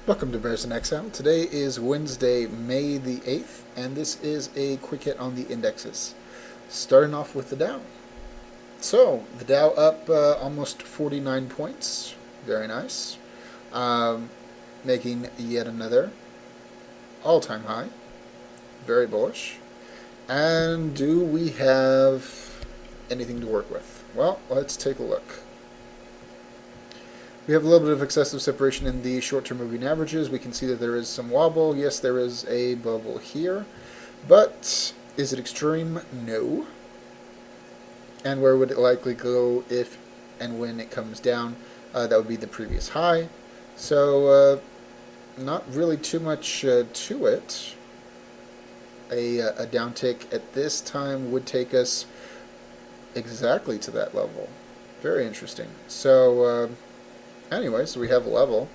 Welcome to Bears in Exile. Today is Wednesday, May the 8th, and this is a quick hit on the indexes. Starting off with the Dow. So, the Dow up almost 49 points. Very nice. Making yet another all-time high. Very bullish. And do we have anything to work with? Well, let's take a look. We have a little bit of excessive separation in the short-term moving averages. We can see that there is some wobble. Yes, there is a bubble here. But is it extreme? No. And where would it likely go if and when it comes down? That would be the previous high. So not really too much to it. A downtick at this time would take us exactly to that level. Very interesting. So anyway, so we have a level.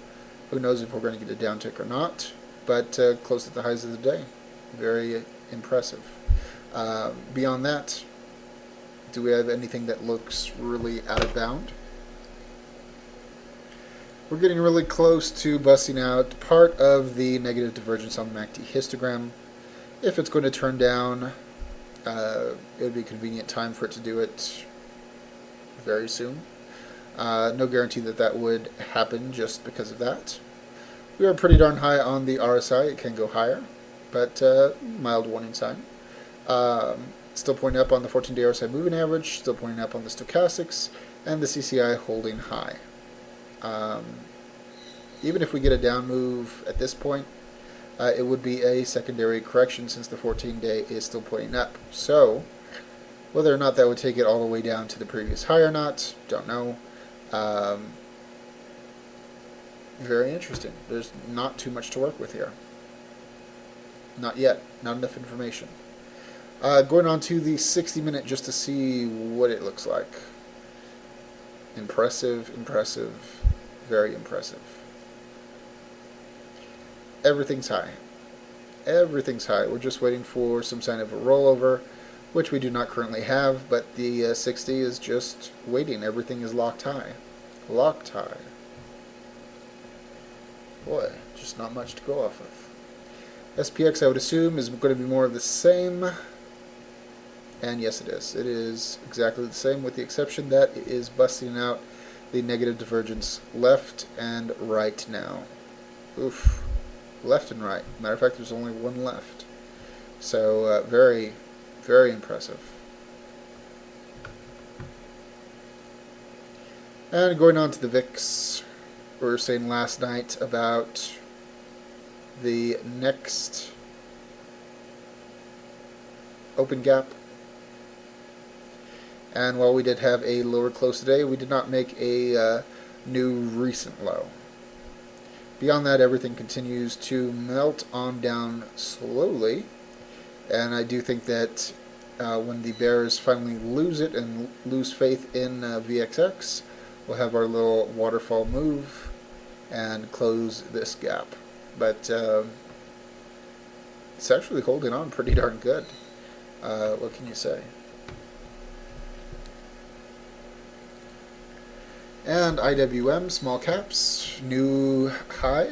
Who knows if we're going to get a downtick or not, but close to the highs of the day. Very impressive. Beyond that, do we have anything that looks really out of bound? We're getting really close to busting out part of the negative divergence on the MACD histogram. If it's going to turn down, it would be a convenient time for it to do it very soon. No guarantee that that would happen just because of that. We are pretty darn high on the RSI. It can go higher, but mild warning sign. Still pointing up on the 14-day RSI moving average, still pointing up on the stochastics, and the CCI holding high. Even if we get a down move at this point, it would be a secondary correction since the 14-day is still pointing up. So, whether or not that would take it all the way down to the previous high or not, don't know. Very interesting. There's not too much to work with here. Not yet. Not enough information. Going on to the 60-minute just to see what it looks like. Impressive, impressive, very impressive. Everything's high. Everything's high. We're just waiting for some sign of a rollover, which we do not currently have, but the 60 is just waiting. Everything is locked high. Locked high. Boy, just not much to go off of. SPX, I would assume, is going to be more of the same. And yes, it is. It is exactly the same, with the exception that it is busting out the negative divergence left and right now. Oof. Left and right. Matter of fact, there's only one left. So, very, very impressive. And going on to the VIX, we were saying last night about the next open gap. And while we did have a lower close today, we did not make a new recent low. Beyond that, everything continues to melt on down slowly. And I do think that when the bears finally lose it and lose faith in VXX, we'll have our little waterfall move and close this gap. But it's actually holding on pretty darn good. What can you say? And IWM, small caps, new high,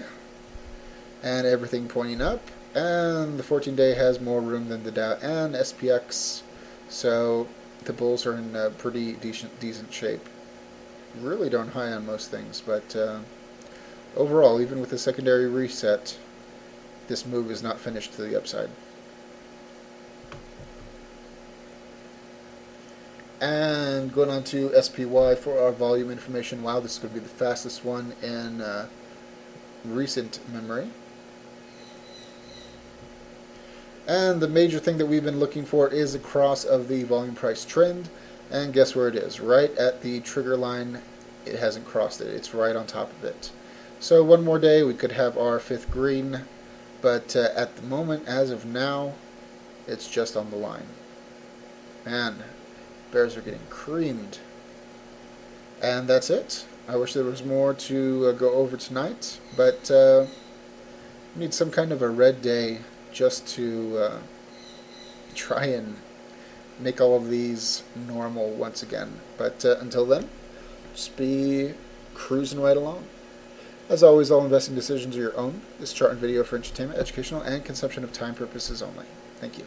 and everything pointing up. And the 14-day has more room than the Dow and SPX, so the bulls are in pretty decent shape. Really darn high on most things, but overall, even with the secondary reset, this move is not finished to the upside. And going on to SPY for our volume information. Wow, this is going to be the fastest one in recent memory. And the major thing that we've been looking for is a cross of the volume price trend. And guess where it is? Right at the trigger line. It hasn't crossed it. It's right on top of it. So one more day, we could have our fifth green. But at the moment, as of now, it's just on the line. Man, bears are getting creamed. And that's it. I wish there was more to go over tonight. But we need some kind of a red day just to try and make all of these normal once again. But until then, just be cruising right along. As always, all investing decisions are your own. This chart and video for entertainment, educational, and consumption of time purposes only. Thank you.